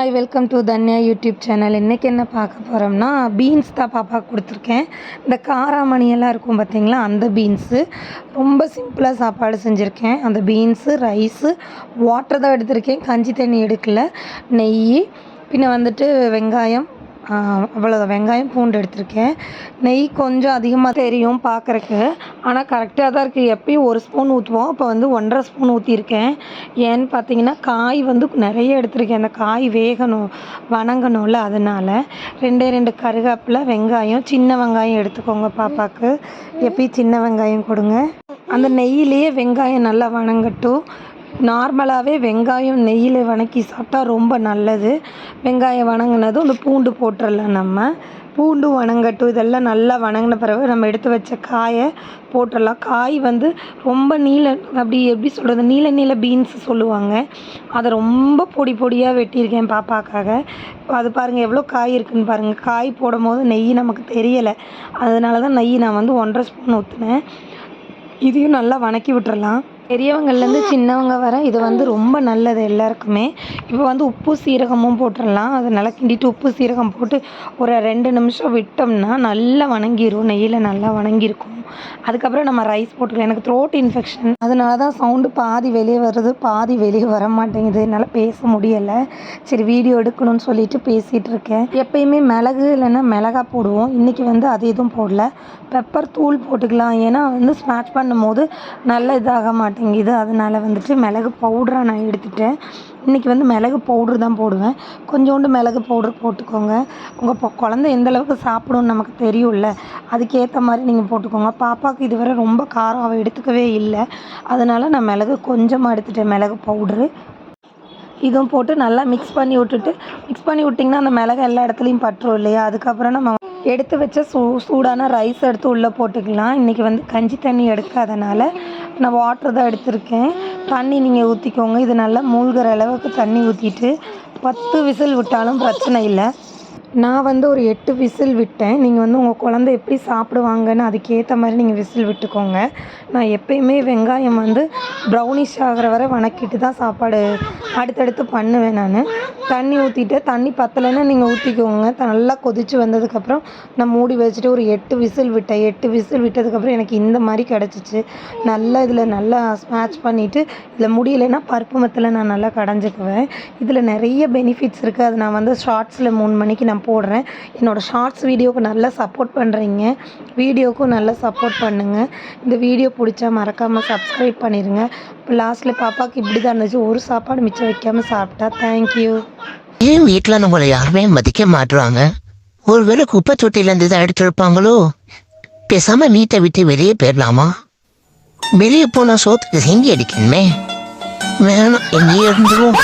Hi welcome to Tanya YouTube channel. இன்றைக்கி என்ன பார்க்க போகிறோம்னா பீன்ஸ் தான் பாப்பாவுக்கு கொடுத்துருக்கேன். இந்த காராமணியெல்லாம் இருக்கும் பார்த்திங்களா, அந்த பீன்ஸு ரொம்ப சிம்பிளாக சாப்பாடு செஞ்சுருக்கேன். அந்த பீன்ஸு ரைஸு வாட்டர் தான் எடுத்திருக்கேன், கஞ்சி தண்ணி எடுக்கலை. நெய் பின்ன வந்துட்டு வெங்காயம், அவ்வளோதான். வெங்காயம் பூண்டு எடுத்திருக்கேன். நெய் கொஞ்சம் அதிகமாக தெரியும் பார்க்குறக்கு, ஆனால் கரெக்டாக தான் இருக்குது. எப்பயும் 1 ஸ்பூன் ஊற்றுவோம், இப்போ வந்து 1.5 ஸ்பூன் ஊற்றிருக்கேன். ஏன்னு பார்த்தீங்கன்னா காய் வந்து நிறைய எடுத்திருக்கேன். அந்த காய் வேகணும், வணங்கணும்ல, அதனால் 2 கருவேப்பிலை, வெங்காயம், சின்ன வெங்காயம் எடுத்துக்கோங்க. பாப்பாவுக்கு எப்பயும் சின்ன வெங்காயம் கொடுங்க. அந்த நெய்யிலேயே வெங்காயம் நல்லா வணங்கட்டும். நார்மலாகவே வெங்காயம் நெய்யில் வணக்கி சாப்பிட்டா ரொம்ப நல்லது. வெங்காயம் வணங்கினதும் இந்த பூண்டு போட்டுடலாம். நம்ம பூண்டு வணங்கட்டும். இதெல்லாம் நல்லா வணங்கின பிறகு நம்ம எடுத்து வச்ச காயை போட்டுடலாம். காய் வந்து ரொம்ப எப்படி சொல்கிறது, நீல பீன்ஸ் சொல்லுவாங்க. அதை ரொம்ப பொடி பொடியாக வெட்டியிருக்கேன் பாப்பாக்காக. அது பாருங்கள் எவ்வளோ காய் இருக்குதுன்னு பாருங்கள். காய் போடும் போது நெய் நமக்கு தெரியலை, அதனால தான் நெய் நான் வந்து 1.5 ஸ்பூன் ஊற்றினேன். இதையும் நல்லா வணக்கி விட்டுறலாம். பெரியவங்கள்லேருந்து சின்னவங்க வர இது வந்து ரொம்ப நல்லது எல்லாருக்குமே. இப்போ வந்து உப்பு சீரகமும் போட்டுடலாம். அதை நல்லா கிண்டிட்டு உப்பு சீரகம் போட்டு ஒரு 2 நிமிஷம் விட்டோம்னா நல்லா வணங்கிடும், நெய்யில் நல்லா வணங்கியிருக்கும். அதுக்கப்புறம் நம்ம ரைஸ் போட்டுக்கலாம். எனக்கு த்ரோட் இன்ஃபெக்ஷன், அதனால தான் சவுண்டு பாதி வெளியே வருது, பாதி வெளியே வர மாட்டேங்குது. என்னால் பேச முடியலை. சரி, வீடியோ எடுக்கணும்னு சொல்லிட்டு பேசிகிட்டு இருக்கேன். எப்பயுமே மிளகு இல்லைன்னா மிளகா போடுவோம். இன்றைக்கி வந்து அது எதுவும் போடல. பெப்பர் தூள் போட்டுக்கலாம், ஏன்னா வந்து ஸ்மாஷ் பண்ணும் போது நல்லா இதாக மாட்டேங்குது. அதனால் வந்துட்டு மிளகு பவுடராக நான் எடுத்துட்டேன். இன்றைக்கி வந்து மிளகு பவுட்ரு தான் போடுவேன். கொஞ்சோண்டு மிளகு பவுட்ரு போட்டுக்கோங்க. உங்கள் குழந்தை எந்தளவுக்கு சாப்பிடும்னு நமக்கு தெரியும்ல, அதுக்கேற்ற மாதிரி நீங்கள் போட்டுக்கோங்க. பாப்பாவுக்கு இதுவரை ரொம்ப காரம் அவள் எடுத்துக்கவே இல்லை, அதனால் நான் மிளகு கொஞ்சமாக எடுத்துட்டேன், மிளகு பவுட்ரு. இதுவும் போட்டு நல்லா மிக்ஸ் பண்ணி விட்டிங்கன்னா அந்த மிளகு எல்லா இடத்துலையும் பட்டுரும் இல்லையா. அதுக்கப்புறம் நம்ம எடுத்து வச்ச சூடான ரைஸ் எடுத்து உள்ளே போட்டுக்கலாம். இன்றைக்கி வந்து கஞ்சி தண்ணி எடுக்காதனால நான் வாட்ரு தான் எடுத்திருக்கேன். தண்ணி நீங்கள் ஊற்றிக்கோங்க. இது நல்லா மூழ்கிற அளவுக்கு தண்ணி ஊற்றிட்டு 10 விசில் விட்டாலும் பிரச்சனை இல்லை. நான் வந்து ஒரு 8 விசில் விட்டேன். நீங்கள் வந்து உங்கள் குழந்தை எப்படி சாப்பிடுவாங்கன்னு அதுக்கேற்ற மாதிரி நீங்கள் விசில் விட்டுக்கோங்க. நான் எப்பயுமே வெங்காயம் வந்து ப்ரௌனிஷ் ஆகிற வரை வணக்கிட்டு தான் சாப்பாடு அடுத்தடுத்து பண்ணுவேன். நான் தண்ணி ஊற்றிட்டு, தண்ணி பத்தலைன்னா நீங்கள் ஊற்றிக்கோங்க. நல்லா கொதித்து வந்ததுக்கப்புறம் நான் மூடி வச்சுட்டு ஒரு 8 விசில் விட்டேன். 8 விசில் விட்டதுக்கப்புறம் எனக்கு இந்த மாதிரி கிடச்சிச்சு. நல்லா இதில் நல்லா ஸ்மாஷ் பண்ணிவிட்டு, இதில் முடியலைன்னா பருப்பு மத்தில் நான் நல்லா கடைஞ்சிக்குவேன். இதில் நிறைய பெனிஃபிட்ஸ் இருக்குது. அது நான் வந்து ஷார்ட்ஸில் 3 மணிக்கு நான் போடுறேன். என்னோடய ஷார்ட்ஸ் வீடியோவுக்கு நல்லா சப்போர்ட் பண்ணுறீங்க, வீடியோவுக்கும் நல்லா சப்போர்ட் பண்ணுங்கள். இந்த வீடியோ பிடிச்சா மறக்காமல் சப்ஸ்கிரைப் பண்ணிடுங்க. இப்போ லாஸ்ட்டில் பாப்பாவுக்கு இப்படி தான் இருந்துச்சு, ஒரு சாப்பாடு மிச்சம் வைக்காமல் சாப்பிட்டா. தேங்க்யூ. ஏன் வீட்டில் நம்மளை யாருமே மதிக்க மாட்டுறாங்க? ஒருவேளை குப்பை தொட்டிலேருந்து தான் எடுத்துருப்பாங்களோ? பேசாம வீட்டை விட்டு வெளியே போயிடலாமா? வெளியே போனால் சோத்துக்கு செஞ்சு அடிக்கணுமே. வேணாம், எங்கேயே இருந்துருவோம்.